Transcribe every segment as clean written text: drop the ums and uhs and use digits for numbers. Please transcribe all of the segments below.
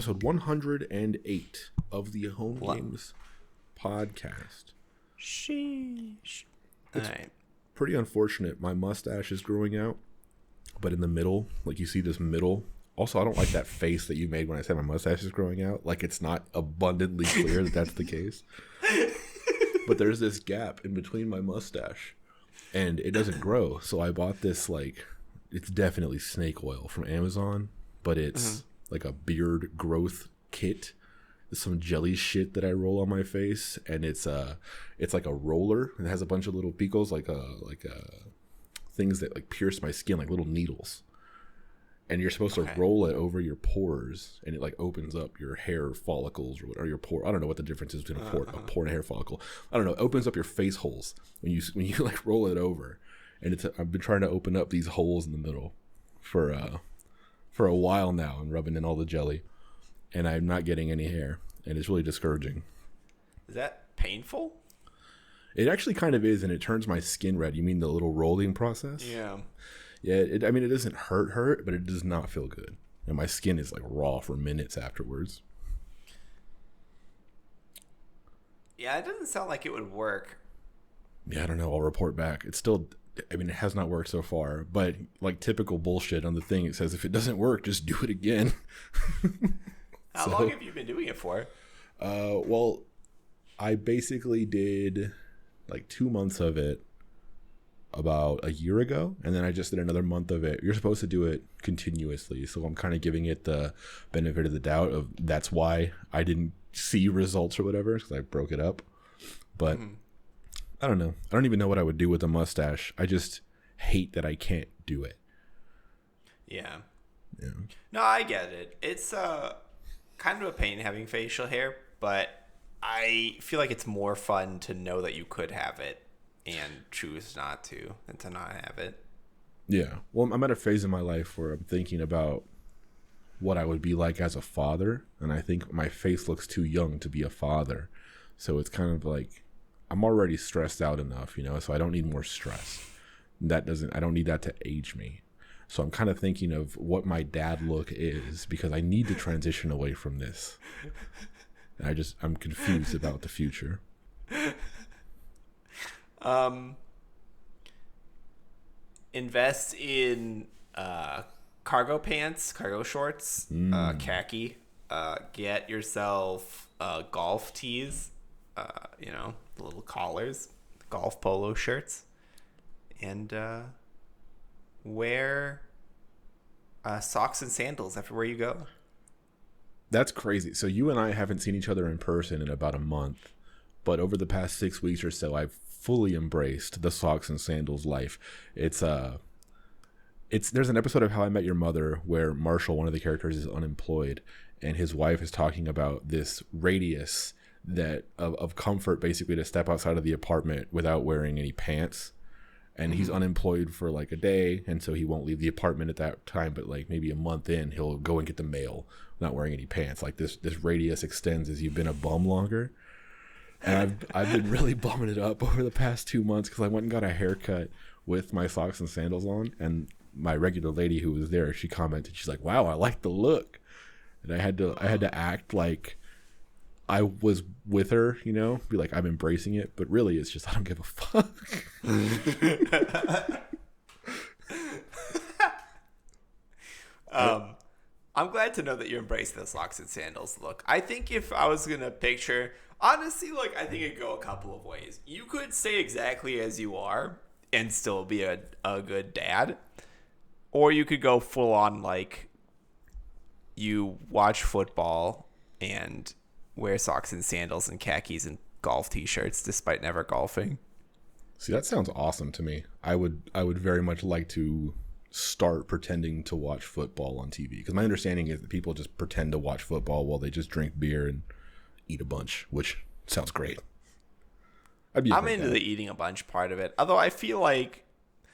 episode 108 of the Homegames podcast. Sheesh. All right. Pretty unfortunate. My mustache is growing out, but in the middle, like you see this middle. Also, I don't like that face that you made when I said my mustache is growing out. Like it's not abundantly clear that that's the case. But there's this gap in between my mustache, and it doesn't grow. So I bought this, like, it's definitely snake oil from Amazon, but it's like a beard growth kit. There's some jelly shit that I roll on my face, and it's like a roller. It has a bunch of little picos, like things that like pierce my skin, like little needles. And you're supposed to roll it over your pores, and it like opens up your hair follicles or your pore. I don't know what the difference is between a pore and a hair follicle. I don't know. It opens up your face holes when you like roll it over. And I've been trying to open up these holes in the middle for a while now and rubbing in all the jelly, and I'm not getting any hair, and it's really discouraging. Is that painful? It actually kind of is, and it turns my skin red. You mean the little rolling process? Yeah. Yeah, it doesn't hurt, but it does not feel good. And my skin is like raw for minutes afterwards. Yeah, it doesn't sound like it would work. Yeah, I don't know. I'll report back. It's still, it has not worked so far. But like typical bullshit on the thing, it says if it doesn't work, just do it again. How long have you been doing it for? Well, I basically did like 2 months of it about a year ago, and then I just did another month of it. You're supposed to do it continuously, so I'm kind of giving it the benefit of the doubt of that's why I didn't see results or whatever, because I broke it up. But I don't know. I don't even know what I would do with a mustache. I just hate that I can't do it. Yeah. No, I get it. It's kind of a pain having facial hair, but I feel like it's more fun to know that you could have it and choose not to than to not have it. Yeah. Well, I'm at a phase in my life where I'm thinking about what I would be like as a father, and I think my face looks too young to be a father. So it's kind of like I'm already stressed out enough, so I don't need more stress. I don't need that to age me. So I'm kind of thinking of what my dad look is, because I need to transition away from this. And I'm confused about the future. Invest in cargo pants, cargo shorts, khaki. Get yourself golf tees, the little collars, golf polo shirts, and wear socks and sandals everywhere you go. That's crazy. So you and I haven't seen each other in person in about a month, but over the past 6 weeks or so, I've fully embraced the socks and sandals life. There's an episode of How I Met Your Mother where Marshall, one of the characters, is unemployed, and his wife is talking about this radius of comfort, basically, to step outside of the apartment without wearing any pants. And he's unemployed for like a day, and so he won't leave the apartment at that time, but like maybe a month in, he'll go and get the mail not wearing any pants. Like this radius extends as you've been a bum longer. And I've been really bumming it up over the past 2 months, because I went and got a haircut with my socks and sandals on, and my regular lady who was there, she commented, she's like, "Wow, I like the look." And I had to act like I was with her, be like, I'm embracing it, but really it's just I don't give a fuck. I'm glad to know that you embrace the socks and sandals look. I think if I was gonna picture, honestly, like, I think it'd go a couple of ways. You could stay exactly as you are and still be a good dad, or you could go full on, like, you watch football and wear socks and sandals and khakis and golf t-shirts despite never golfing. See, that sounds awesome to me. I would very much like to start pretending to watch football on TV, because my understanding is that people just pretend to watch football while they just drink beer and eat a bunch, which sounds great. I'm into the eating a bunch part of it, although I feel like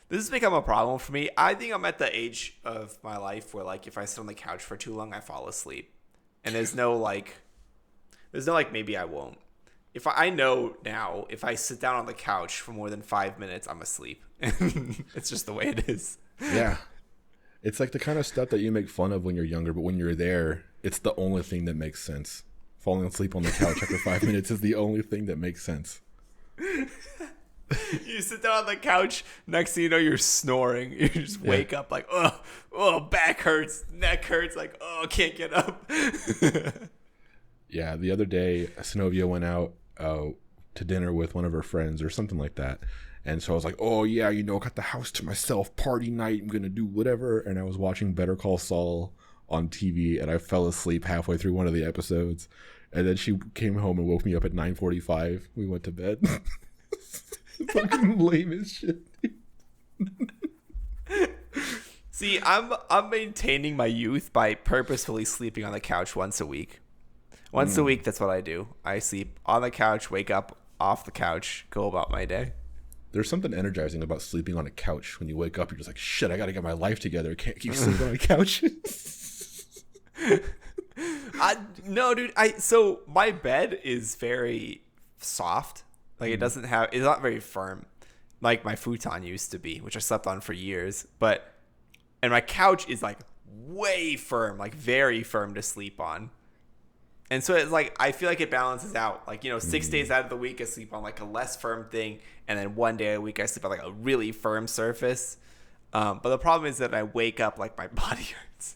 this has become a problem for me. I think I'm at the age of my life where, like, if I sit on the couch for too long, I fall asleep, and there's no maybe I won't. If I know now, if I sit down on the couch for more than 5 minutes, I'm asleep. It's just the way it is. Yeah. It's like the kind of stuff that you make fun of when you're younger, but when you're there, it's the only thing that makes sense. Falling asleep on the couch after 5 minutes is the only thing that makes sense. You sit down on the couch, next thing you know, you're snoring. You just wake up like, oh, back hurts, neck hurts, like, oh, can't get up. Yeah, the other day, Synovia went out to dinner with one of her friends or something like that. And so I was like, oh, yeah, got the house to myself, party night, I'm going to do whatever. And I was watching Better Call Saul on TV, and I fell asleep halfway through one of the episodes. And then she came home and woke me up at 9:45. We went to bed. Fucking lame as shit. See, I'm maintaining my youth by purposefully sleeping on the couch once a week. Once a week, that's what I do. I sleep on the couch, wake up off the couch, go about my day. There's something energizing about sleeping on a couch. When you wake up, you're just like, shit, I got to get my life together. I can't keep sleeping on a couch. No, dude. So my bed is very soft. Like it's not very firm, like my futon used to be, which I slept on for years. And my couch is like way firm, like very firm to sleep on. And so it's like, I feel like it balances out. Like, 6 days out of the week, I sleep on like a less firm thing. And then 1 day a week, I sleep on like a really firm surface. But the problem is that I wake up like my body hurts.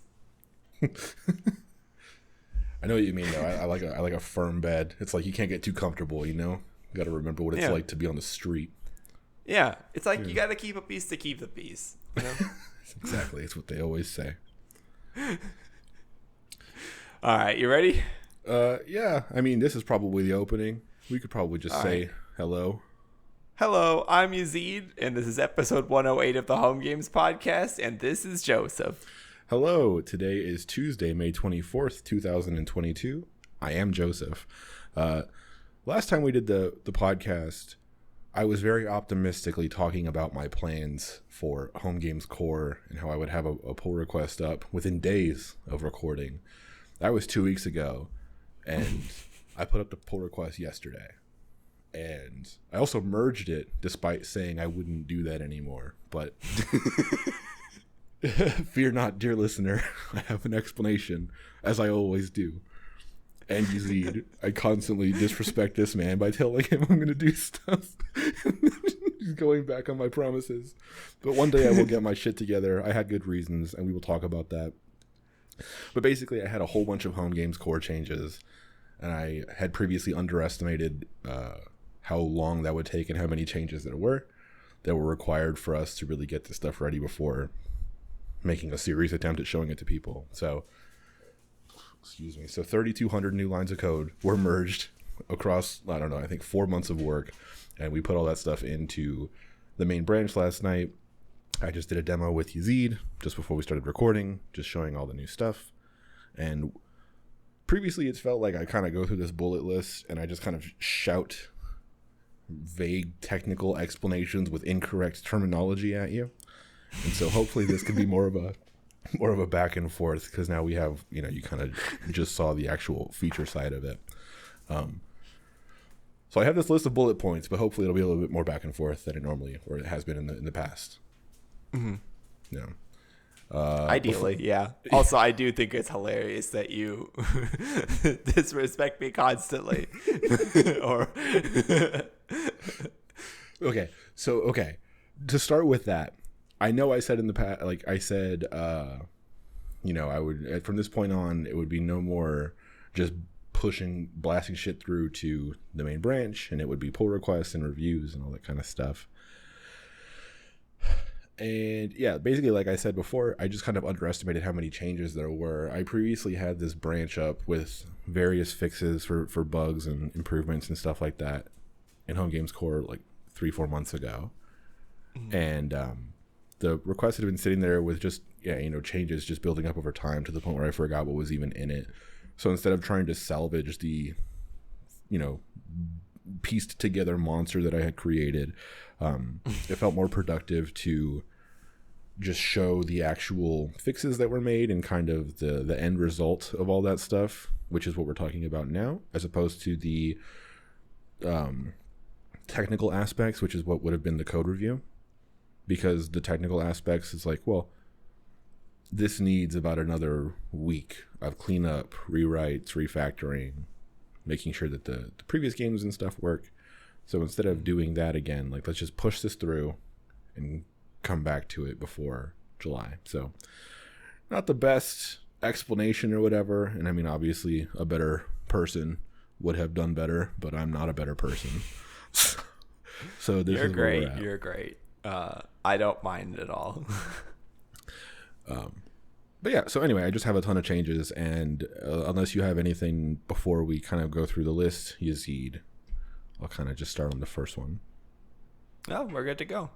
I know what you mean, though. I like a firm bed. It's like you can't get too comfortable, You got to remember what it's like to be on the street. Yeah. It's like you got to keep a peace to keep the peace. Exactly. It's what they always say. All right. You ready? Yeah. I mean, this is probably the opening. We could probably just say hello. Hello, I'm Yazeed, and this is episode 108 of the Homegames podcast, and this is Joseph. Hello. Today is Tuesday, May 24th, 2022. I am Joseph. Last time we did the podcast, I was very optimistically talking about my plans for Homegames Core and how I would have a pull request up within days of recording. That was 2 weeks ago, and I put up the pull request yesterday. And I also merged it despite saying I wouldn't do that anymore. But fear not, dear listener, I have an explanation, as I always do. And Yazeed, I constantly disrespect this man by telling him I'm going to do stuff. He's going back on my promises. But one day I will get my shit together. I had good reasons, and we will talk about that. But basically, I had a whole bunch of Homegames core changes, and I had previously underestimated how long that would take and how many changes there were required for us to really get this stuff ready before making a serious attempt at showing it to people. So 3,200 new lines of code were merged across, I think 4 months of work, and we put all that stuff into the main branch last night. I just did a demo with Yazeed just before we started recording, just showing all the new stuff. And previously it's felt like I kind of go through this bullet list and I just kind of shout vague technical explanations with incorrect terminology at you. And so hopefully this can be more of a back and forth, because now we have, you kind of just saw the actual feature side of it. So I have this list of bullet points, but hopefully it'll be a little bit more back and forth than it has been in the past. Mm-hmm. Yeah. Ideally, yeah. Also, I do think it's hilarious that you disrespect me constantly. Okay. So, to start with that, I know I said in the past, I would, from this point on, it would be no more just blasting shit through to the main branch, and it would be pull requests and reviews and all that kind of stuff. And yeah, basically, like I said before, I just kind of underestimated how many changes there were. I previously had this branch up with various fixes for bugs and improvements and stuff like that in Homegames Core like 3-4 months ago. Mm-hmm. And the request had been sitting there with just, changes just building up over time to the point where I forgot what was even in it. So instead of trying to salvage the, pieced together monster that I had created, it felt more productive to just show the actual fixes that were made and kind of the end result of all that stuff, which is what we're talking about now, as opposed to the technical aspects, which is what would have been the code review. Because the technical aspects is like, well, this needs about another week of cleanup, rewrites, refactoring, making sure that the previous games and stuff work. So instead of doing that again, like, let's just push this through and come back to it before July. So not the best explanation or whatever. And I mean, obviously a better person would have done better, but I'm not a better person. So this You're is great. where we're at. You're great. I don't mind at all. But yeah, so anyway, I just have a ton of changes, and unless you have anything before we kind of go through the list, Yazeed, I'll kind of just start on the first one. No, we're good to go.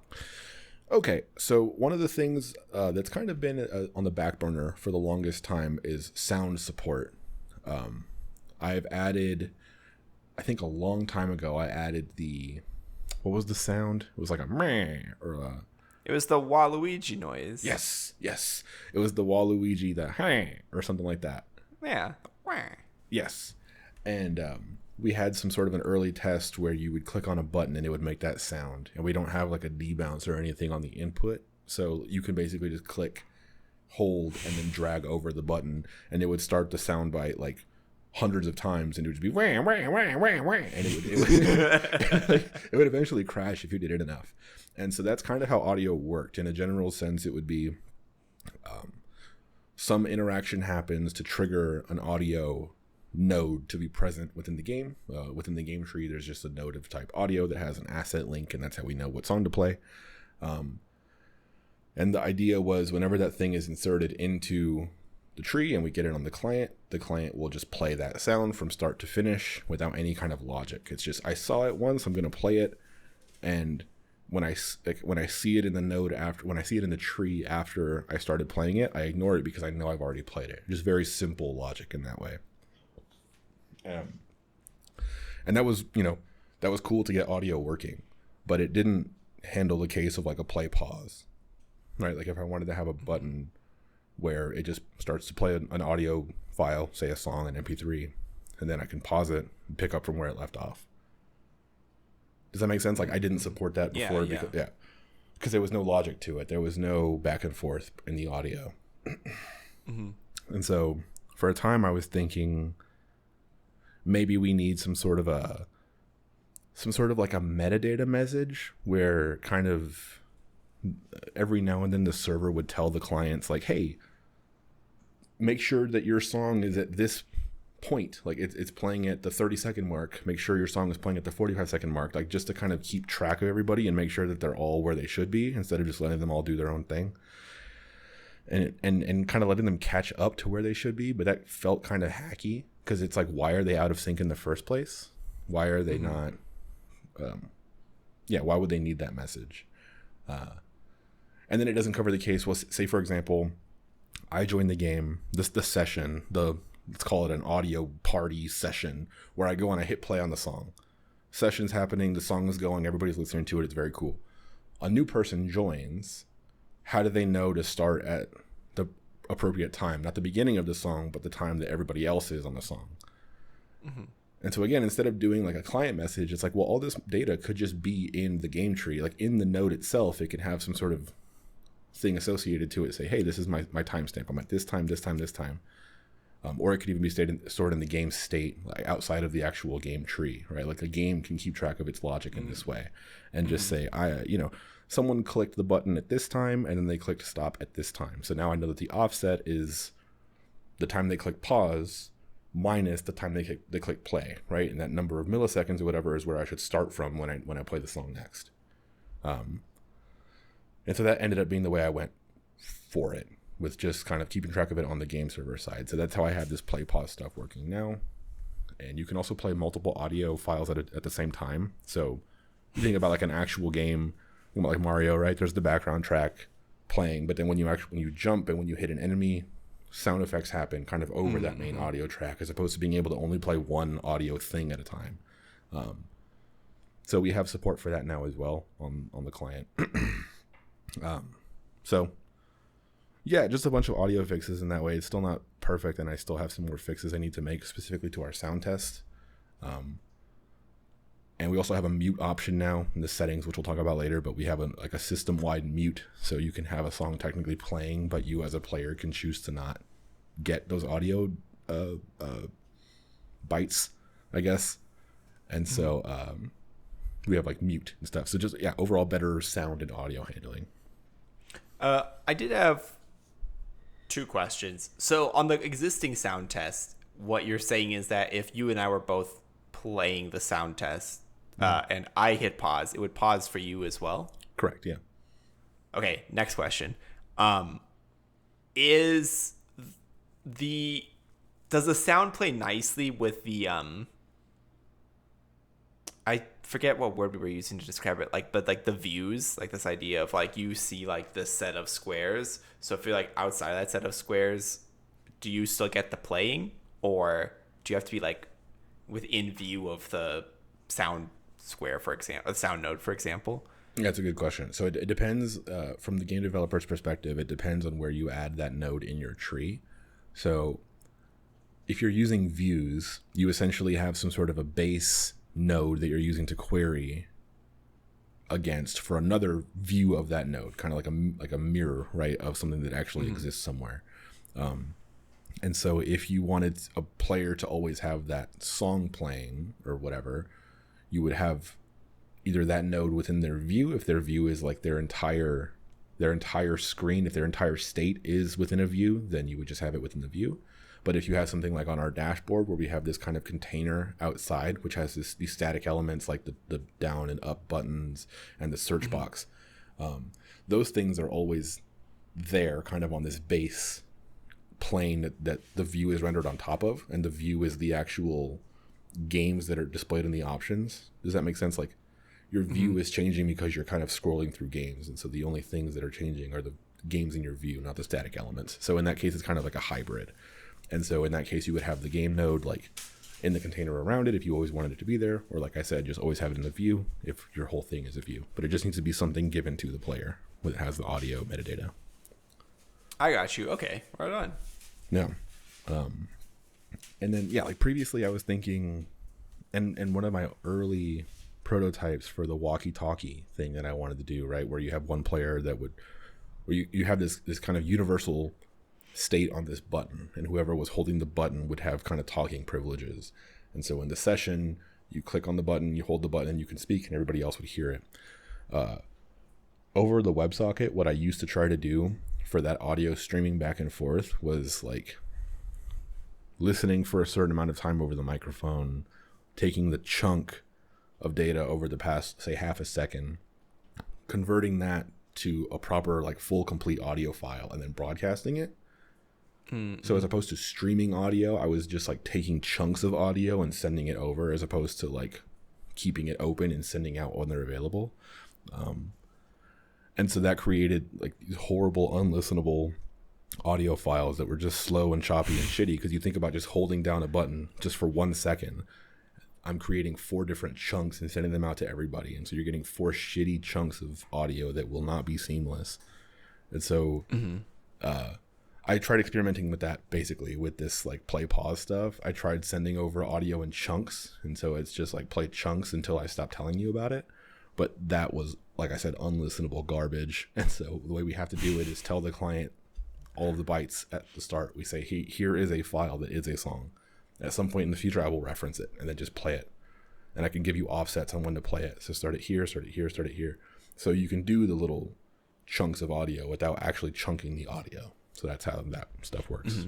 Okay, so one of the things that's kind of been on the back burner for the longest time is sound support. I've added, I think a long time ago, I added what was the sound? It was like a meh or a... It was the Waluigi noise. Yes. It was the Waluigi, the hey, or something like that. Yeah. Yes. And we had some sort of an early test where you would click on a button and it would make that sound. And we don't have like a debounce or anything on the input. So you can basically just click, hold, and then drag over the button. And it would start the sound bite like hundreds of times. And it would just be wah, wah, wah, wah, wah. And it would eventually crash if you did it enough. And so that's kind of how audio worked. In a general sense, it would be some interaction happens to trigger an audio node to be present within the game. Within the game tree, there's just a node of type audio that has an asset link, and that's how we know what song to play. And the idea was whenever that thing is inserted into the tree and we get it on the client will just play that sound from start to finish without any kind of logic. It's just, I saw it once, I'm going to play it, and when I see it in the node when I see it in the tree after I started playing it, I ignore it because I know I've already played it. Just very simple logic in that way. And that was cool to get audio working, but it didn't handle the case of like a play pause, right? Like if I wanted to have a button where it just starts to play an audio file, say a song, an MP3, and then I can pause it and pick up from where it left off. Does that make sense? Like I didn't support that before because there was no logic to it. There was no back and forth in the audio. Mm-hmm. And so for a time I was thinking maybe we need some sort of like a metadata message where kind of every now and then the server would tell the clients like, hey, make sure that your song is at this point, like it's playing at the 30-second mark, make sure your song is playing at the 45-second mark, like just to kind of keep track of everybody and make sure that they're all where they should be instead of just letting them all do their own thing and kind of letting them catch up to where they should be. But that felt kind of hacky because it's like, why are they out of sync in the first place? Why are they not why would they need that message? And then it doesn't cover the case. Well, say for example, I joined the game, the session, let's call it an audio party session, where I go and I hit play on the song. Session's happening, the song is going, everybody's listening to it, it's very cool. A new person joins. How do they know to start at the appropriate time? Not the beginning of the song, but the time that everybody else is on the song. Mm-hmm. And so again, instead of doing like a client message, it's like, well, all this data could just be in the game tree. Like in the node itself, it can have some sort of thing associated to it. Say, hey, this is my timestamp. I'm at this time. Or it could even be stored in the game state, like outside of the actual game tree, right? Like a game can keep track of its logic in this way and just say, someone clicked the button at this time and then they clicked stop at this time. So now I know that the offset is the time they click pause minus the time they click play, right? And that number of milliseconds or whatever is where I should start from when I play the song next. And so that ended up being the way I went for it, with just kind of keeping track of it on the game server side. So that's how I have this play pause stuff working now. And you can also play multiple audio files at the same time. So you think about like an actual game, like Mario, right? There's the background track playing, but then when you jump and when you hit an enemy, sound effects happen kind of over that main audio track, as opposed to being able to only play one audio thing at a time. So we have support for that now as well on the client. So yeah, just a bunch of audio fixes in that way. It's still not perfect, and I still have some more fixes I need to make specifically to our sound test. And we also have a mute option now in the settings, which we'll talk about later, but we have a system-wide mute, so you can have a song technically playing, but you as a player can choose to not get those audio bites, I guess. And so we have like mute and stuff. So just, yeah, overall better sound and audio handling. I did have 2 questions. So on the existing sound test, what you're saying is that if you and I were both playing the sound test, and I hit pause, it would pause for you as well? Correct, yeah. Okay, next question. Does the sound play nicely with the I forget what word we were using to describe it, but the views, like this idea of like you see like this set of squares. So if you're like outside that set of squares, do you still get the playing, or do you have to be like within view of the sound square, for example, the sound node, for example? Yeah, that's a good question. So it depends, from the game developer's perspective, it depends on where you add that node in your tree. So if you're using views, you essentially have some sort of a base node that you're using to query against for another view of that node, kind of like a mirror, right, of something that actually exists somewhere. And so if you wanted a player to always have that song playing or whatever, you would have either that node within their view, if their view is like their entire screen, if their entire state is within a view, then you would just have it within the view. But if you have something like on our dashboard where we have this kind of container outside, which has these static elements like the down and up buttons and the search box, those things are always there kind of on this base plane that the view is rendered on top of, and the view is the actual games that are displayed in the options. Does that make sense? Like your view is changing because you're kind of scrolling through games, and so the only things that are changing are the games in your view, not the static elements. So in that case, it's kind of like a hybrid. And so in that case, you would have the game node like in the container around it if you always wanted it to be there, or like I said, just always have it in the view if your whole thing is a view. But it just needs to be something given to the player that has the audio metadata. I got you. Okay, right on. Yeah. And then, yeah, like previously I was thinking, and one of my early prototypes for the walkie-talkie thing that I wanted to do, right, where you have one player that would, where you have this kind of universal state on this button, and whoever was holding the button would have kind of talking privileges. And so in the session, you click on the button, you hold the button, and you can speak, and everybody else would hear it. Over the WebSocket, what I used to try to do for that audio streaming back and forth was like listening for a certain amount of time over the microphone, taking the chunk of data over the past, say, half a second, converting that to a proper, like, full, complete audio file, and then broadcasting it. So as opposed to streaming audio, I was just like taking chunks of audio and sending it over, as opposed to like keeping it open and sending out when they're available. And so that created like these horrible, unlistenable audio files that were just slow and choppy and shitty, because you think about just holding down a button just for 1 second. I'm creating 4 different chunks and sending them out to everybody. And so you're getting 4 shitty chunks of audio that will not be seamless. And so I tried experimenting with that, basically, with this like play pause stuff. I tried sending over audio in chunks. And so it's just like play chunks until I stop telling you about it. But that was, like I said, unlistenable garbage. And so the way we have to do it is tell the client all of the bytes at the start. We say, here is a file that is a song. At some point in the future, I will reference it and then just play it. And I can give you offsets on when to play it. So start it here, start it here, start it here. So you can do the little chunks of audio without actually chunking the audio. So that's how that stuff works.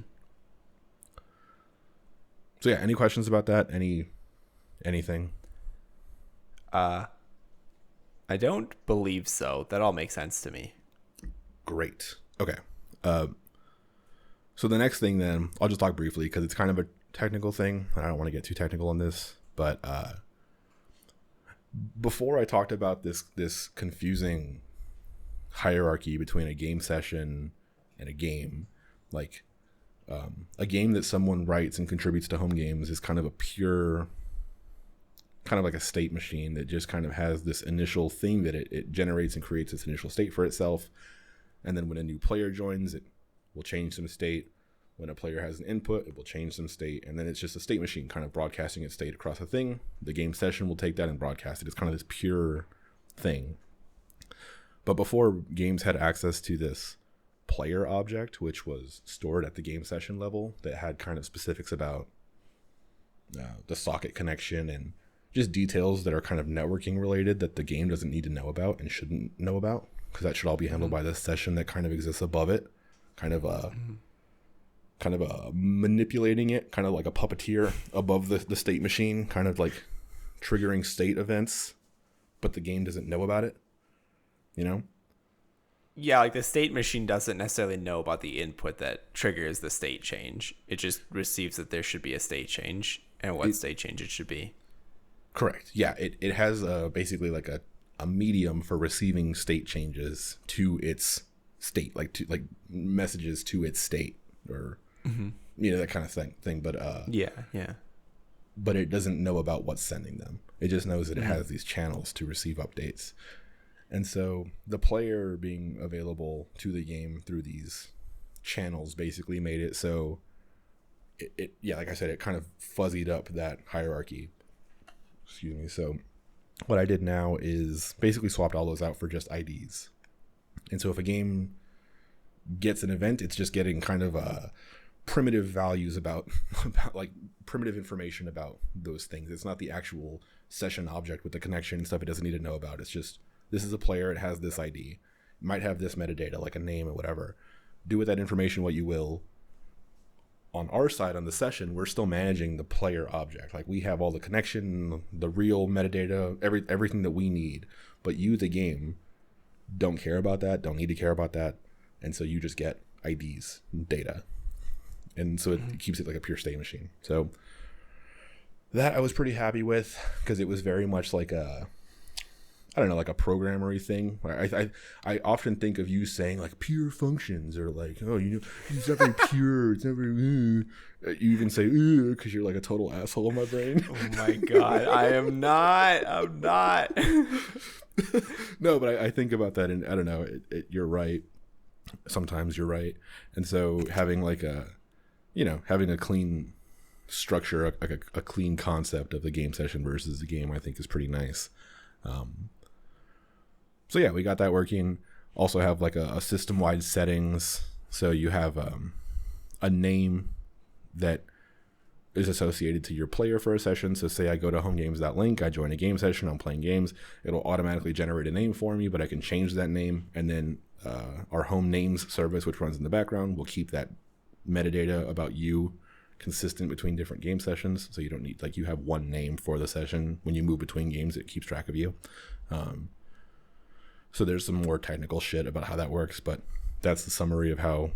So yeah, any questions about that? Anything? I don't believe so. That all makes sense to me. Great. Okay. So the next thing then, I'll just talk briefly because it's kind of a technical thing. I don't want to get too technical on this, but before I talked about this confusing hierarchy between a game session and a game, like a game that someone writes and contributes to Homegames is kind of a pure, kind of like a state machine that just kind of has this initial thing that it generates and creates this initial state for itself. And then when a new player joins, it will change some state. When a player has an input, it will change some state, and then it's just a state machine kind of broadcasting its state across a thing. The game session will take that and broadcast it. It's kind of this pure thing. But before, games had access to this player object, which was stored at the game session level, that had kind of specifics about the socket connection and just details that are kind of networking related that the game doesn't need to know about and shouldn't know about, because that should all be handled by this session that kind of exists above it, kind of manipulating it, kind of like a puppeteer above the state machine, kind of like triggering state events, but the game doesn't know about it, you know? Yeah, like the state machine doesn't necessarily know about the input that triggers the state change. It just receives that there should be a state change and what state change it should be. Correct. Yeah, it has basically like a medium for receiving state changes to its state, like messages to its state, or that kind of thing. But but it doesn't know about what's sending them. It just knows that it has these channels to receive updates. And so the player being available to the game through these channels basically made it so it like I said, it kind of fuzzied up that hierarchy. Excuse me. So what I did now is basically swapped all those out for just IDs. And so if a game gets an event, it's just getting kind of primitive values about like primitive information about those things. It's not the actual session object with the connection and stuff it doesn't need to know about. It's just, this is a player, it has this ID. It might have this metadata, like a name or whatever. Do with that information what you will. On our side, on the session, we're still managing the player object. Like, we have all the connection, the real metadata, everything that we need. But you, the game, don't care about that, don't need to care about that. And so you just get IDs, data. And so it keeps it like a pure state machine. So that I was pretty happy with, because it was very much like a, I don't know, like a programmery thing. I often think of you saying like pure functions, or like, oh, it's not very pure. It's never. You even say because you're like a total asshole in my brain. Oh my god, I'm not. No, but I think about that, and I don't know. You're right. Sometimes you're right, and so having like having a clean structure, a clean concept of the game session versus the game, I think is pretty nice. So yeah, we got that working. Also have like a system-wide settings. So you have a name that is associated to your player for a session. So say I go to homegames.link, I join a game session, I'm playing games. It'll automatically generate a name for me, but I can change that name. And then our home names service, which runs in the background, will keep that metadata about you consistent between different game sessions. So you don't need, like, you have one name for the session. When you move between games, it keeps track of you. So there's some more technical shit about how that works, but that's the summary of how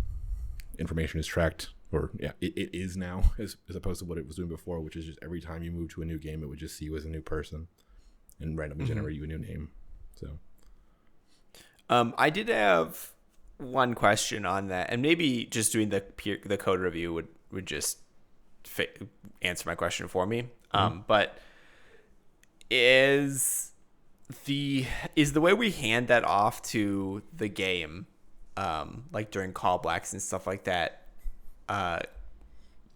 information is tracked, or it is now, as opposed to what it was doing before, which is just every time you move to a new game, it would just see you as a new person and randomly generate you a new name. So I did have one question on that, and maybe just doing the code review would just answer my question for me. But is the way we hand that off to the game, like during callbacks and stuff like that,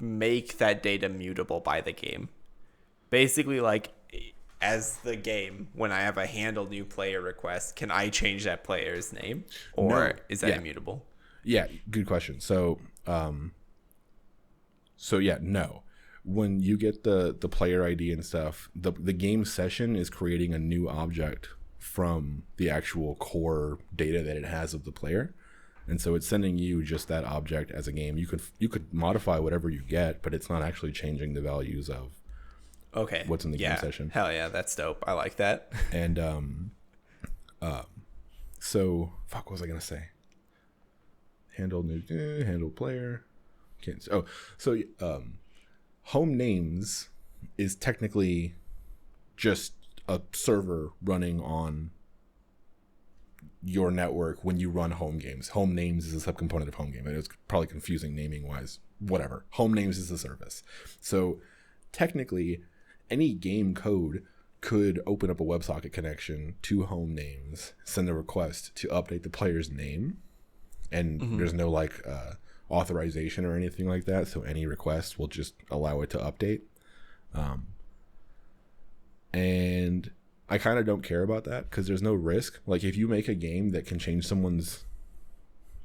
make that data mutable by the game? Basically, like, as the game, when I have a handle new player request, can I change that player's name, or is that immutable? Yeah, good question. So no. When you get the player ID and stuff, the game session is creating a new object from the actual core data that it has of the player. And so it's sending you just that object as a game. You could modify whatever you get, but it's not actually changing the values of what's in the game session. Hell yeah, that's dope. I like that. And so fuck, what was I gonna say? Handle player. Home names is technically just a server running on your network when you run home games. Home names is a subcomponent of home game, and it's probably confusing naming wise. Whatever. Home names is a service. So technically, any game code could open up a WebSocket connection to home names, send a request to update the player's name, and there's no like authorization or anything like that. So any request will just allow it to update. And I kind of don't care about that because there's no risk. Like if you make a game that can change someone's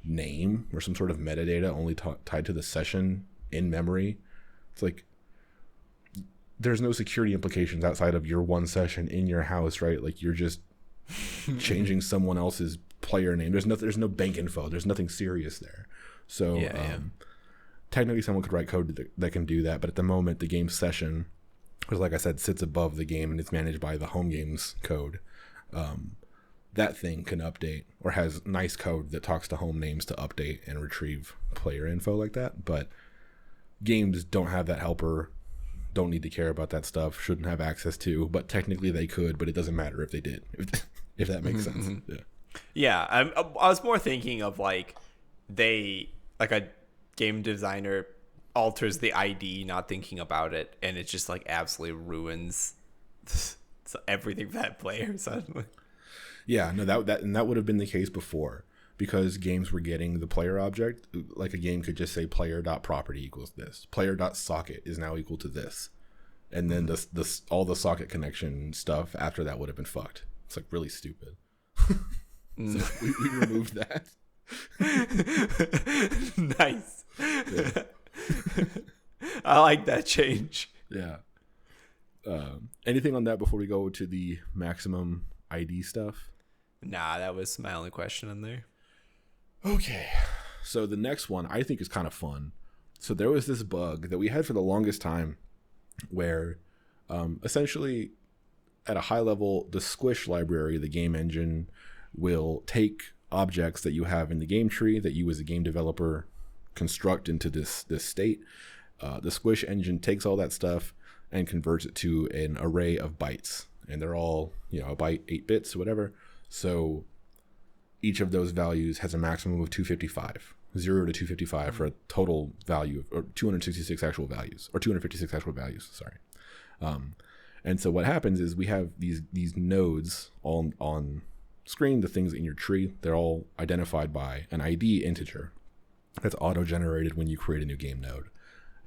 name or some sort of metadata only tied to the session in memory, it's like there's no security implications outside of your one session in your house, right? Like you're just changing someone else's player name. There's no bank info. There's nothing serious there. So technically someone could write code that can do that, but at the moment the game session, because like I said, sits above the game and it's managed by the Homegames code. That thing can update or has nice code that talks to home names to update and retrieve player info like that. But games don't have that helper, don't need to care about that stuff, shouldn't have access to, but technically they could, but it doesn't matter if they did, if that makes sense. Yeah, I was more thinking of like a game designer alters the ID, not thinking about it, and it just like absolutely ruins everything for that player suddenly. Yeah, no, that would have been the case before because games were getting the player object. Like a game could just say player.property equals this, player.socket is now equal to this, and then this all the socket connection stuff after that would have been fucked. It's like really stupid. So we removed that. Nice. Yeah. I like that change. Yeah. Anything on that before we go to the maximum ID stuff? Nah, that was my only question in there. Okay. So the next one I think is kind of fun. So there was this bug that we had for the longest time where essentially at a high level, the Squish library, the game engine, will take objects that you have in the game tree that you as a game developer construct into this state. The Squish engine takes all that stuff and converts it to an array of bytes, and they're all, a byte, 8 bits, whatever. So each of those values has a maximum of 255, 0 to 255 for a total value of, or 266 actual values, or 256 actual values. Sorry. And so what happens is we have these nodes all on screen, the things in your tree. They're all identified by an ID integer that's auto-generated when you create a new game node.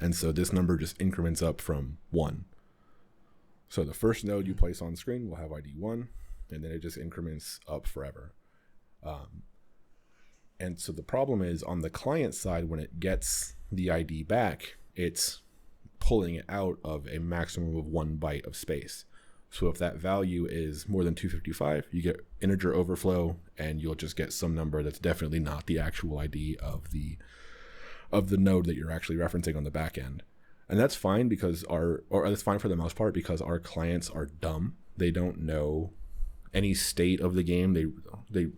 And so this number just increments up from 1. So the first node you place on screen will have ID 1, and then it just increments up forever. And so the problem is on the client side, when it gets the ID back, it's pulling it out of a maximum of 1 byte of space. So if that value is more than 255, you get integer overflow, and you'll just get some number that's definitely not the actual ID of the node that you're actually referencing on the back end. And that's fine because that's fine for the most part because our clients are dumb. They don't know any state of the game.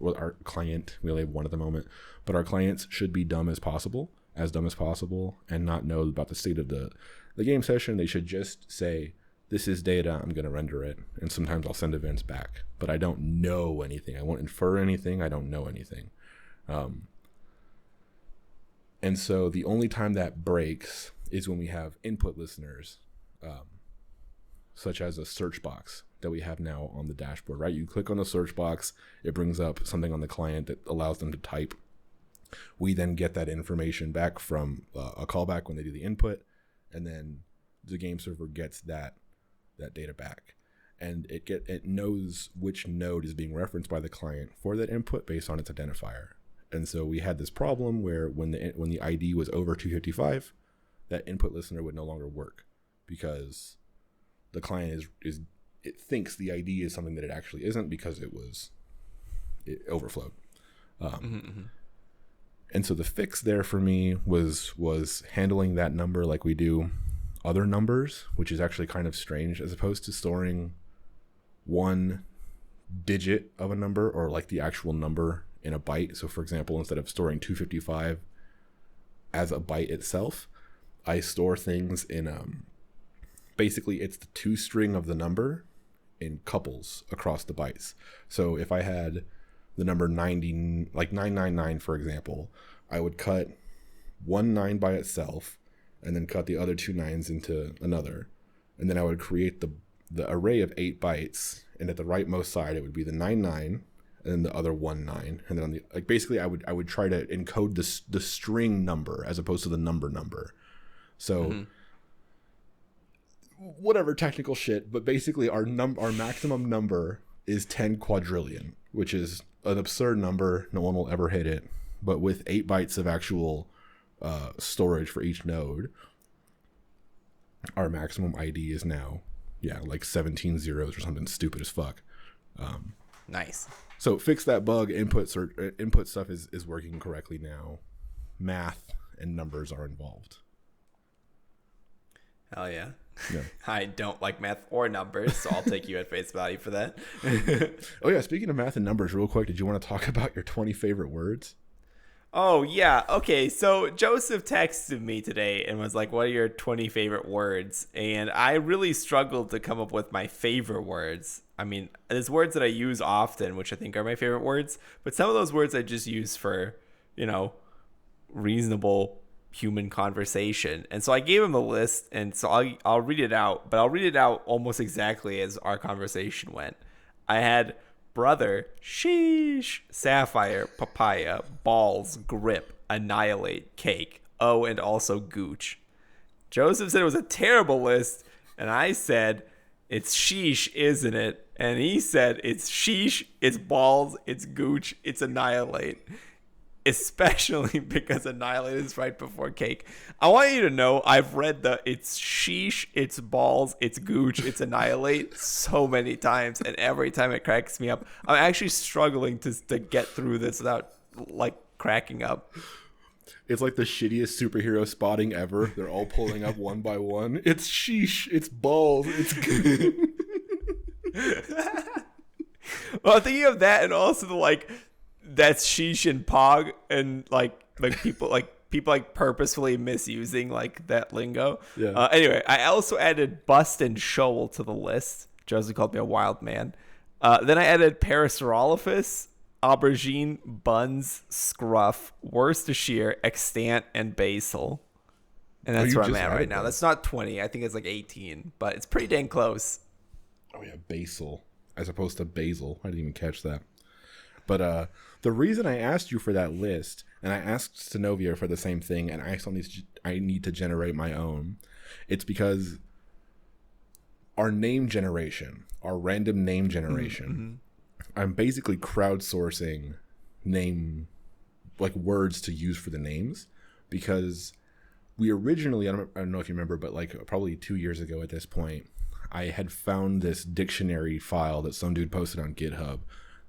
Our client, we only have one at the moment, but our clients should be dumb as possible, and not know about the state of the game session. They should just say, this is data, I'm going to render it, and sometimes I'll send events back. But I don't know anything. I won't infer anything. I don't know anything. And so the only time that breaks is when we have input listeners, such as a search box that we have now on the dashboard, right? You click on the search box, it brings up something on the client that allows them to type. We then get that information back from a callback when they do the input, and then the game server gets that data back, and it knows which node is being referenced by the client for that input based on its identifier. And so we had this problem where when the ID was over 255, that input listener would no longer work because the client it thinks the ID is something that it actually isn't because it overflowed. And so the fix there for me was handling that number like we do other numbers, which is actually kind of strange, as opposed to storing one digit of a number or like the actual number in a byte. So for example, instead of storing 255 as a byte itself, I store things in basically it's the to string of the number in couples across the bytes. So if I had the number 90, like 999 for example, I would cut 1 9 by itself and then cut the other 2 9s into another, and then I would create the array of 8 bytes, and at the rightmost side it would be the 99, and then the other 1 9, and then on the like basically I would try to encode the string number as opposed to the number. So whatever technical shit, but basically our maximum number is 10 quadrillion, which is an absurd number. No one will ever hit it. But with 8 bytes of actual storage for each node, our maximum ID is now, like 17 zeros or something stupid as fuck. Nice. So fix that bug. Input stuff is working correctly now. Math and numbers are involved. Hell yeah. Yeah. I don't like math or numbers, so I'll take you at face value for that. Oh yeah, speaking of math and numbers, real quick, did you want to talk about your 20 favorite words? Oh, yeah. Okay, so Joseph texted me today and was like, what are your 20 favorite words? And I really struggled to come up with my favorite words. I mean, there's words that I use often, which I think are my favorite words, but some of those words I just use for, reasonable human conversation. And so I gave him a list, and so I'll read it out, but I'll read it out almost exactly as our conversation went. I had brother, sheesh, sapphire, papaya, balls, grip, annihilate, cake, oh, and also gooch. Joseph said it was a terrible list, and I said, it's sheesh, isn't it? And he said, it's sheesh, it's balls, it's gooch, it's annihilate. Especially because annihilate is right before cake. I want you to know I've read the it's sheesh, it's balls, it's gooch, it's annihilate so many times, and every time it cracks me up. I'm actually struggling to get through this without like cracking up. It's like the shittiest superhero spotting ever. They're all pulling up one by one. It's sheesh, it's balls, it's gooch. Well, thinking of that, and also the that's sheesh and pog, and like people purposefully misusing like that lingo. Yeah. Anyway, I also added bust and shoal to the list. Joseph called me a wild man. Then I added Parasaurolophus, aubergine, buns, scruff, Worcestershire, extant, and basil. And that's where I'm at right now. That's not 20. I think it's like 18, but it's pretty dang close. Oh yeah, basil as opposed to basil. I didn't even catch that. But the reason I asked you for that list, and I asked Synovia for the same thing, and I need to generate my own, it's because our name generation, our random name generation, I'm basically crowdsourcing words to use for the names, because we originally, I don't know if you remember, but like probably 2 years ago at this point, I had found this dictionary file that some dude posted on GitHub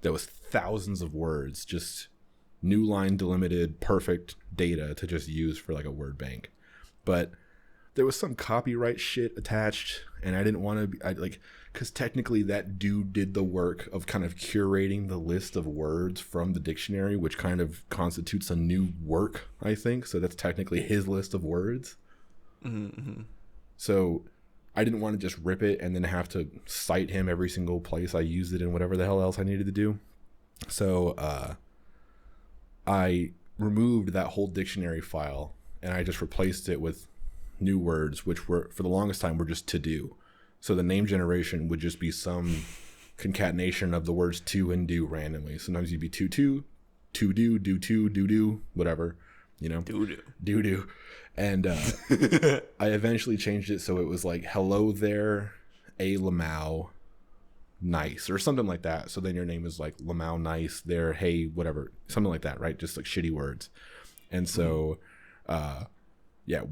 that was thousands of words, just new line delimited, perfect data to just use for like a word bank. But there was some copyright shit attached, and I didn't want to be, because technically that dude did the work of kind of curating the list of words from the dictionary, which kind of constitutes a new work, I think. So that's technically his list of words. Mm-hmm. So I didn't want to just rip it and then have to cite him every single place I used it in whatever the hell else I needed to do. So I removed that whole dictionary file, and I just replaced it with new words, which were, for the longest time, were just to do. So the name generation would just be some concatenation of the words to and do randomly. Sometimes you'd be to do, do, whatever, do. And I eventually changed it so it was like, hello there, a Lamau, nice, or something like that. So then your name is like Lamau, nice, there, hey, whatever, something like that, right? Just like shitty words. And so,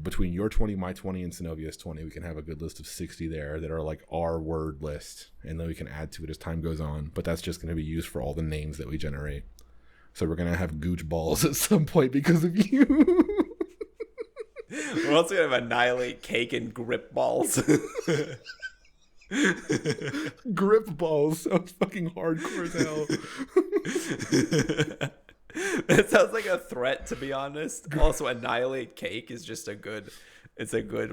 between your 20, my 20, and Synovia's 20, we can have a good list of 60 there that are like our word list. And then we can add to it as time goes on. But that's just going to be used for all the names that we generate. So we're going to have gooch balls at some point because of you. We're also going to have annihilate, cake, and grip balls. Grip balls sounds fucking hardcore as hell. That sounds like a threat, to be honest. Also, annihilate cake is just a good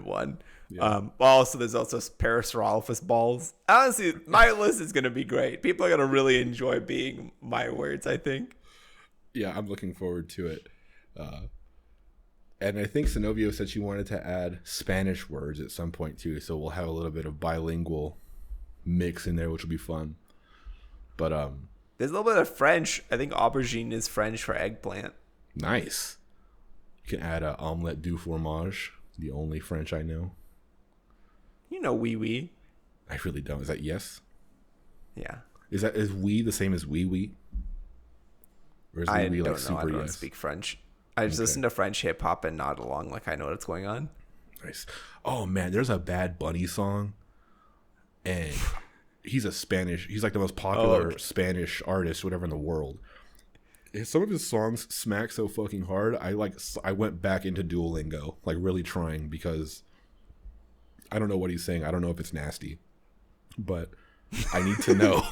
one. Yeah. Also, there's also Parasaurolophus balls. Honestly, my list is going to be great. People are going to really enjoy being my words, I think. Yeah, I'm looking forward to it. And I think Synovio said she wanted to add Spanish words at some point too, so we'll have a little bit of bilingual mix in there, which will be fun. But There's a little bit of French. I think aubergine is French for eggplant. Nice. You can add a omelette du fromage, the only French I know. You know, oui oui. I really don't. Is that yes? Yeah. Is we the same as wee? Or is I wee don't like know. I super don't yes? speak French. I just listen to French hip hop and nod along like I know what's going on. Nice. Oh man, there's a Bad Bunny song, and he's like the most popular Spanish artist, whatever, in the world. Some of his songs smack so fucking hard. I went back into Duolingo, like really trying, because I don't know what he's saying. I don't know if it's nasty, but I need to know.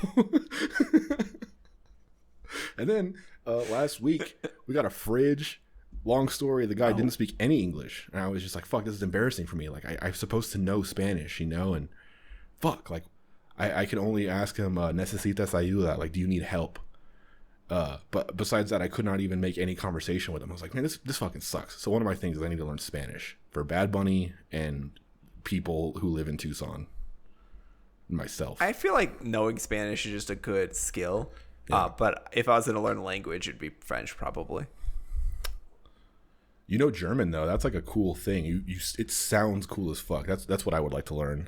And then last week we got a fridge. Long story, the guy didn't speak any English, and I was just like, fuck, this is embarrassing for me. Like, I'm supposed to know Spanish, and fuck, like, I can only ask him, necesitas ayuda, like, do you need help? But besides that, I could not even make any conversation with him. I was like, man, this fucking sucks. So one of my things is I need to learn Spanish for Bad Bunny and people who live in Tucson. Myself. I feel like knowing Spanish is just a good skill. Yeah. But if I was going to learn a language, it'd be French, probably. You know German though. That's like a cool thing. It sounds cool as fuck. That's what I would like to learn.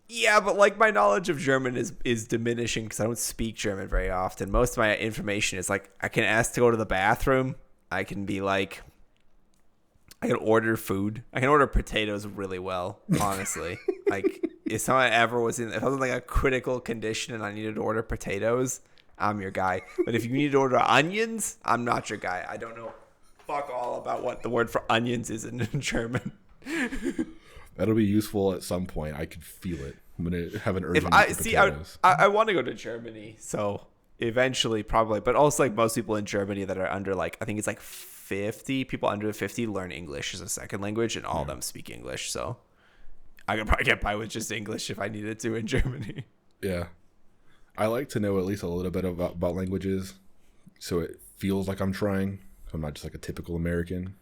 Yeah, but like my knowledge of German is diminishing because I don't speak German very often. Most of my information is like I can ask to go to the bathroom. I can be like, I can order food. I can order potatoes really well, honestly. Like if I was in like a critical condition and I needed to order potatoes, I'm your guy. But if you need to order onions, I'm not your guy. I don't know fuck all about what the word for onions is in German. That'll be useful at some point. I could feel it. I'm gonna have an urgent need for potatoes. I want to go to Germany, so eventually probably. But also, like most people in Germany that are under like I think it's like 50 people under 50 learn English as a second language, and all of them speak English. So I could probably get by with just English if I needed to in Germany. Yeah, I like to know at least a little bit about languages, so it feels like I'm trying. I'm not just like a typical American,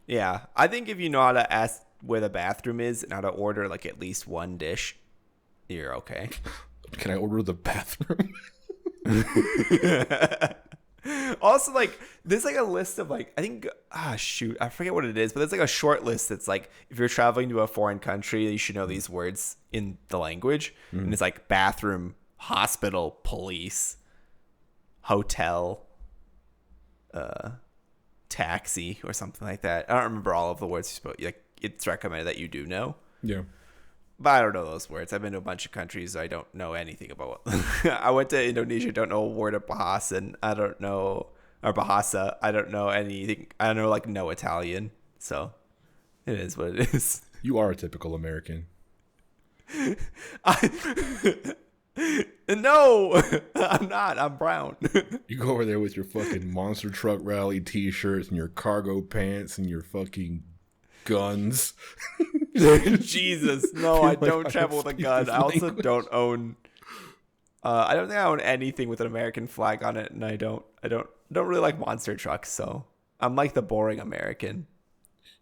Yeah, I think if you know how to ask where the bathroom is and how to order like at least one dish, you're okay. Can I order the bathroom? Also, like there's like a list of like I think I forget what it is, but there's like a short list that's like if you're traveling to a foreign country, you should know these words in the language, and it's like bathroom, hospital, police, hotel, taxi or something like that. I don't remember all of the words you spoke. Like it's recommended that you do know. Yeah. But I don't know those words. I've been to a bunch of countries. I don't know anything about what I went to Indonesia. Don't know a word of Bahasan. I don't know or Bahasa. I don't know anything. I don't know like no Italian. So it is what it is. You are a typical American. No, I'm not. I'm brown. You go over there with your fucking monster truck rally t-shirts and your cargo pants and your fucking guns. Jesus, no, I don't travel with a gun. I also don't own. I don't think I own anything with an American flag on it, and I don't really like monster trucks. So I'm like the boring American.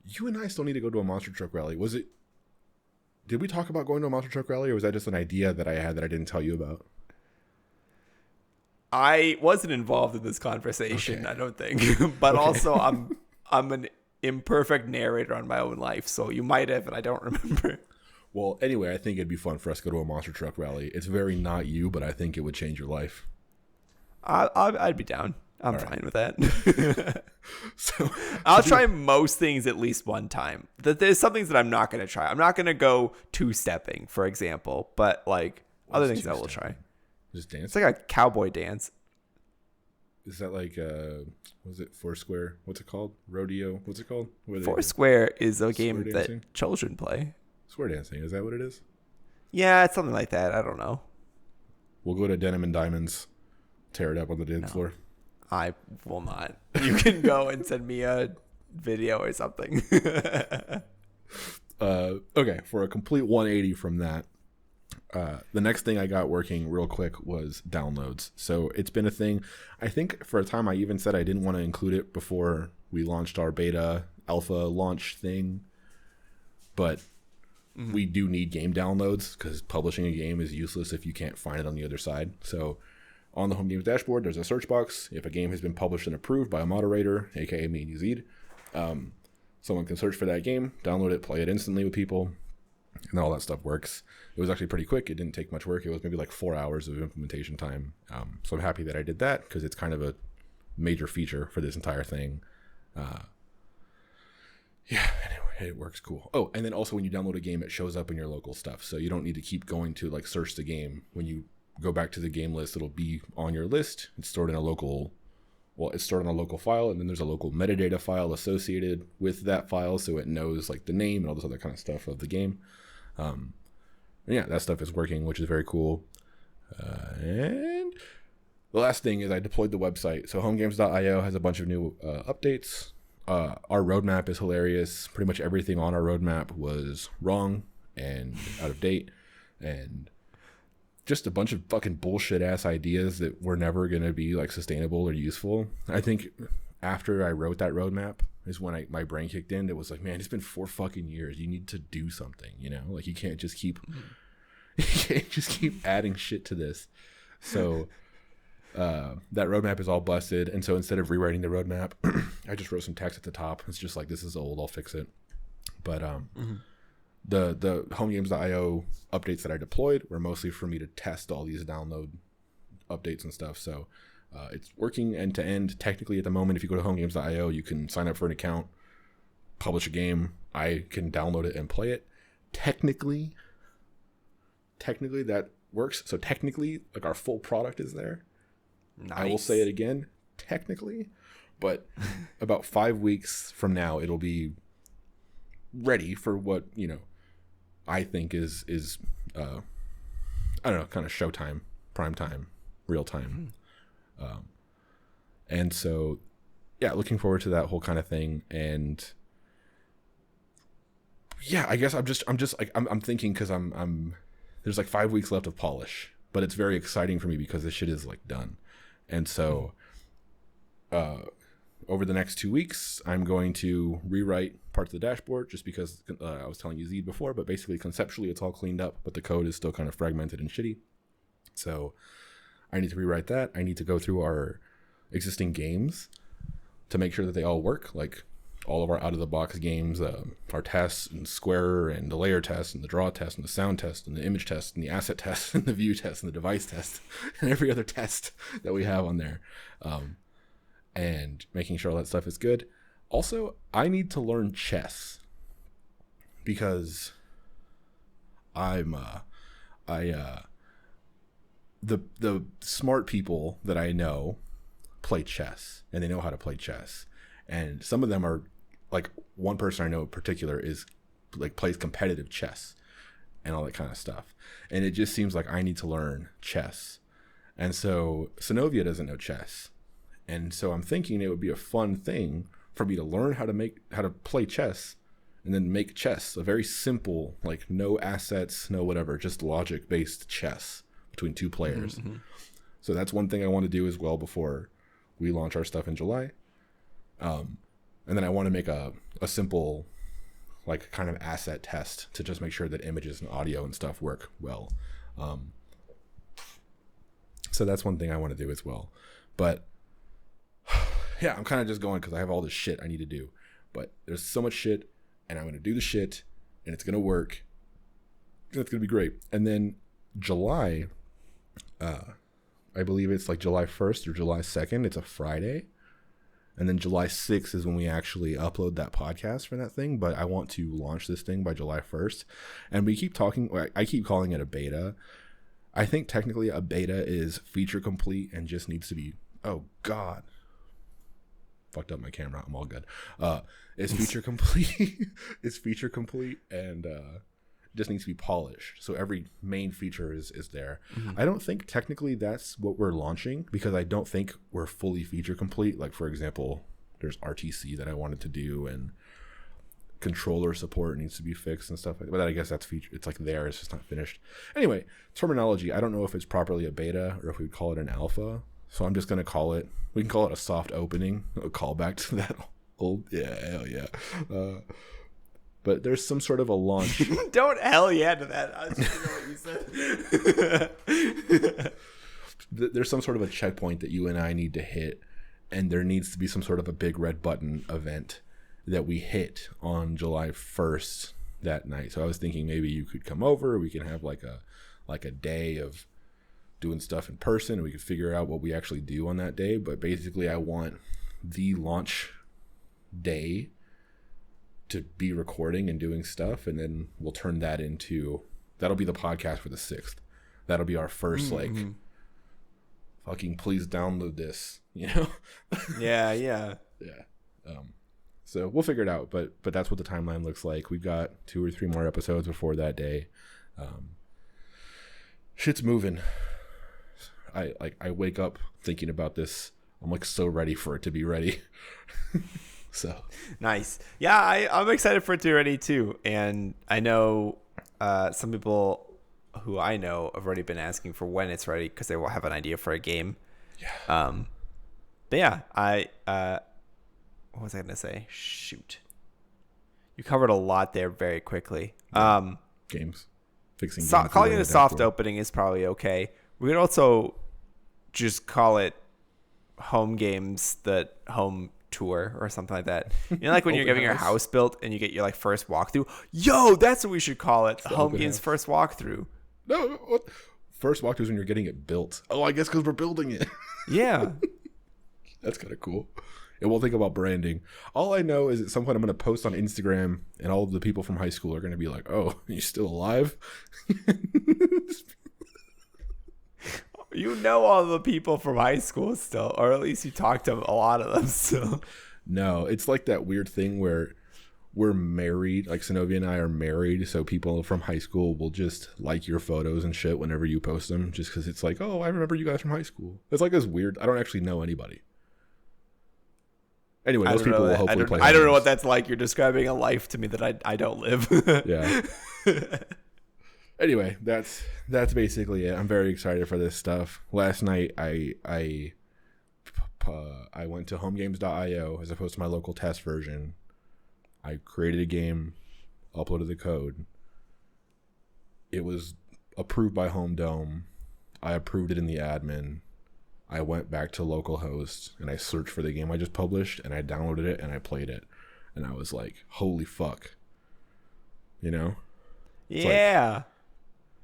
You and I still need to go to a monster truck rally. Did we talk about going to a monster truck rally, or was that just an idea that I had that I didn't tell you about? I wasn't involved in this conversation, okay. I don't think. But also, I'm an imperfect narrator on my own life, so you might have, and I don't remember. Well, anyway, I think it'd be fun for us to go to a monster truck rally. It's very not you, but I think it would change your life. I'd be down. I'm fine with that. So I'll try most things at least one time. There's some things that I'm not going to try. I'm not going to go two-stepping, for example, but like other things I will try. Just dance? It's like a cowboy dance. Is that like was it Foursquare? What's it called? Rodeo? What's it called? Foursquare is a game that children play. Square dancing, is that what it is? Yeah, it's something like that. I don't know. We'll go to Denim and Diamonds, tear it up on the dance floor. I will not. You can go and send me a video or something. Okay, for a complete 180 from that, the next thing I got working real quick was downloads. So it's been a thing. I think for a time I even said I didn't want to include it before we launched our beta alpha launch thing. But we do need game downloads because publishing a game is useless if you can't find it on the other side. So on the Home Games dashboard, there's a search box. If a game has been published and approved by a moderator, aka me and Yazeed, someone can search for that game, download it, play it instantly with people, and all that stuff works. It was actually pretty quick. It didn't take much work. It was maybe like 4 hours of implementation time. So I'm happy that I did that because it's kind of a major feature for this entire thing. Yeah, anyway, it works cool. Oh, and then also when you download a game, it shows up in your local stuff. So you don't need to keep going to like search the game. When you go back to the game list, it'll be on your list. It's stored in a local, it's stored on a local file, and then there's a local metadata file associated with that file, so it knows like the name and all this other kind of stuff of the game. And yeah, that stuff is working, which is very cool. And the last thing is I deployed the website. So homegames.io has a bunch of new updates. Our roadmap is hilarious. Pretty much everything on our roadmap was wrong and out of date, and just a bunch of fucking bullshit ass ideas that were never going to be like sustainable or useful. I think after I wrote that roadmap is when my brain kicked in. It was like, man, it's been 4 fucking years. You need to do something, you know? Like you can't just keep adding shit to this. So that roadmap is all busted, and so instead of rewriting the roadmap, I just wrote some text at the top. It's just like, this is old, I'll fix it. But the homegames.io updates that I deployed were mostly for me to test all these download updates and stuff. So it's working end to end. Technically at the moment, if you go to homegames.io, you can sign up for an account, publish a game. I can download it and play it. Technically that works. So technically, like, our full product is there. Nice. I will say it again, technically, but about 5 weeks from now, it'll be ready for what, you know, I think is I don't know, kind of showtime, prime time, real time. And so, yeah, looking forward to that whole kind of thing. And yeah, I guess I'm just like, I'm thinking, cause I'm there's like 5 weeks left of polish, but it's very exciting for me because this shit is like done. And so, over the next 2 weeks, I'm going to rewrite parts of the dashboard, just because I was telling you Yazeed before, but basically conceptually it's all cleaned up, but the code is still kind of fragmented and shitty. So I need to rewrite that. I need to go through our existing games to make sure that they all work, like all of our out-of-the-box games, our tests and Square and the layer test and the draw test and the sound test and the image test and the asset test and the view test and the device test and every other test that we have on there, and making sure all that stuff is good. Also, I need to learn chess because the smart people that I know play chess, and they know how to play chess. And some of them are, like, one person I know in particular is like plays competitive chess and all that kind of stuff. And it just seems like I need to learn chess. And so Synovia doesn't know chess. And so I'm thinking it would be a fun thing for me to learn how to play chess, and then make chess a very simple, like, no assets, no whatever, just logic based chess between two players. Mm-hmm. So that's one thing I want to do as well before we launch our stuff in July. And then I want to make a simple, like, kind of asset test to just make sure that images and audio and stuff work well. So that's one thing I want to do as well. But yeah, I'm kind of just going because I have all this shit I need to do. But there's so much shit, and I'm going to do the shit, and it's going to work. It's going to be great. And then July, I believe it's like July 1st or July 2nd. It's a Friday. And then July 6th is when we actually upload that podcast for that thing. But I want to launch this thing by July 1st. And we keep talking, I keep calling it a beta. I think technically a beta is feature complete and just needs to be, oh God. Fucked up my camera. I'm all good. It's feature complete. It's feature complete and just needs to be polished. So every main feature is there. Mm-hmm. I don't think technically that's what we're launching, because I don't think we're fully feature complete. Like, for example, there's RTC that I wanted to do, and controller support needs to be fixed and stuff like that. But I guess that's feature. It's like there. It's just not finished. Anyway, terminology. I don't know if it's properly a beta or if we would call it an alpha. So I'm just going to call it, we can call it a soft opening, a callback to that old, yeah, hell yeah. But there's some sort of a launch. Don't hell yeah to that. I just didn't know what you said. there's some sort of a checkpoint that you and I need to hit, and there needs to be some sort of a big red button event that we hit on July 1st that night. So I was thinking maybe you could come over. We can have like a day of doing stuff in person, and we could figure out what we actually do on that day. But basically, I want the launch day to be recording and doing stuff, and then we'll turn that into, that'll be the podcast for the 6th. That'll be our first fucking please download this, Yeah. So we'll figure it out, but that's what the timeline looks like. We've got 2 or 3 more episodes before that day. Shit's moving. I wake up thinking about this. I'm like so ready for it to be ready. So nice. Yeah, I'm excited for it to be ready too. And I know some people who I know have already been asking for when it's ready because they will have an idea for a game. Yeah. But yeah, what was I gonna say? Shoot, you covered a lot there very quickly. Games, fixing. Calling it a soft opening is probably okay. We could also just call it home games, the home tour or something like that. Like when you're getting your house built and you get your like first walkthrough. Yo, that's what we should call it. The home games first walkthrough. No, what? First walkthrough is when you're getting it built. Oh, I guess because we're building it. Yeah. That's kind of cool. And we'll think about branding. All I know is at some point I'm going to post on Instagram, and all of the people from high school are going to be like, "Oh, you still alive?" You know all the people from high school still, or at least you talked to a lot of them still. No, it's like that weird thing where we're married, like Synovia and I are married, so people from high school will just like your photos and shit whenever you post them, just because it's like, oh, I remember you guys from high school. It's like this weird, I don't actually know anybody. Anyway, those people will hopefully play. I don't know what that's like. You're describing a life to me that I don't live. Yeah. Anyway, that's basically it. I'm very excited for this stuff. Last night, I went to Homegames.io as opposed to my local test version. I created a game, uploaded the code. It was approved by Home Dome. I approved it in the admin. I went back to localhost and I searched for the game I just published, and I downloaded it and I played it. And I was like, holy fuck. Yeah. Like,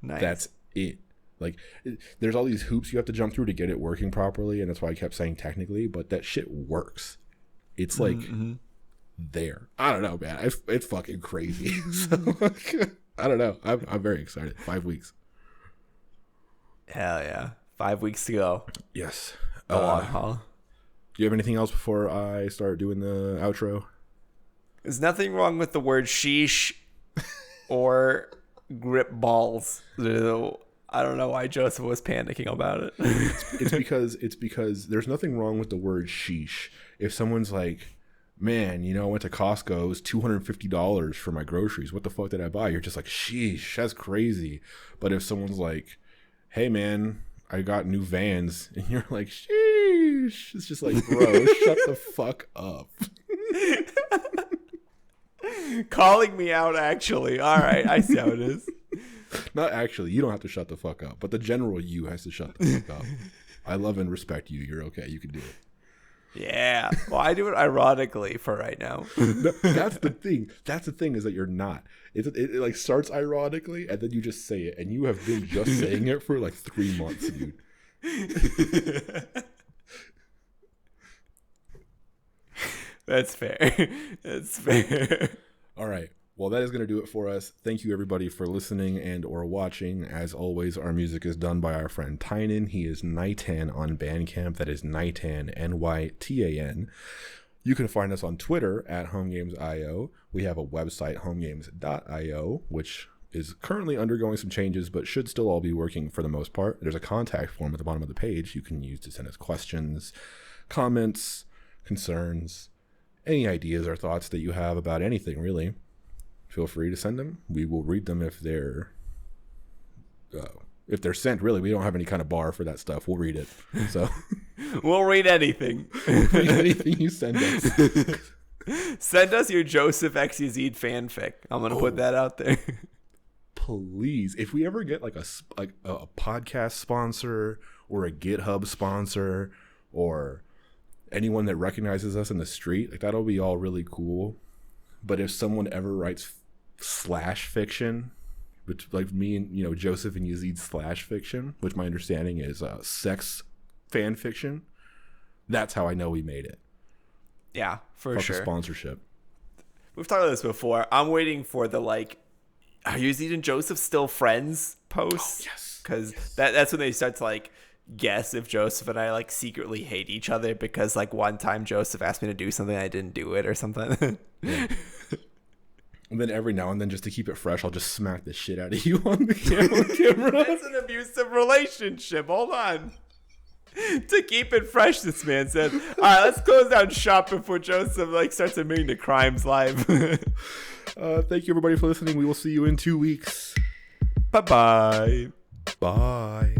nice. That's it. Like, there's all these hoops you have to jump through to get it working properly, and that's why I kept saying technically, but that shit works. It's like there. I don't know, man. It's fucking crazy. So, I don't know. I'm very excited. 5 weeks. Hell yeah. 5 weeks to go. Yes. A long haul. Do you have anything else before I start doing the outro? There's nothing wrong with the word sheesh or grip balls. I don't know why Joseph was panicking about it. It's because there's nothing wrong with the word sheesh. If someone's like, man, I went to Costco, it was $250 for my groceries. What the fuck did I buy? You're just like, sheesh, that's crazy. But if someone's like, hey man, I got new Vans, and you're like, sheesh, it's just like, bro, shut the fuck up. Calling me out, actually. All right, I see how it is. Not actually. You don't have to shut the fuck up, but the general you has to shut the fuck up. I love and respect you. You're okay. You can do it. Yeah. Well, I do it ironically for right now. No, that's the thing. That's the thing, is that you're not. It like starts ironically, and then you just say it, and you have been just saying it for like 3 months, dude. That's fair. That's fair. All right. Well, that is going to do it for us. Thank you, everybody, for listening and or watching. As always, our music is done by our friend Tynan. He is Nytan on Bandcamp. That is Nytan, Nytan. You can find us on Twitter at Homegames.io. We have a website, Homegames.io, which is currently undergoing some changes, but should still all be working for the most part. There's a contact form at the bottom of the page you can use to send us questions, comments, concerns, any ideas or thoughts that you have about anything, really. Feel free to send them. We will read them if they're sent. Really, we don't have any kind of bar for that stuff. We'll read it. So we'll read anything. Read anything you send us. Send us your Joseph X Yazeed fanfic. I'm gonna put that out there. Please, if we ever get like a podcast sponsor or a GitHub sponsor or anyone that recognizes us in the street, like that'll be all really cool. But if someone ever writes slash fiction, which like me and Joseph and Yazeed slash fiction, which my understanding is sex fan fiction, that's how I know we made it. Yeah, for sure. Sponsorship. We've talked about this before. I'm waiting for the like, are Yazeed and Joseph still friends posts? Oh, yes. Because that's when they start to like guess if Joseph and I like secretly hate each other because like one time Joseph asked me to do something, I didn't do it or something. Yeah. And then every now and then, just to keep it fresh, I'll just smack the shit out of you on the camera. It's an abusive relationship. Hold on. To keep it fresh, this man said. All right, let's close down shop before Joseph like starts admitting to crimes live. Thank you, everybody, for listening. We will see you in 2 weeks. Bye-bye. Bye.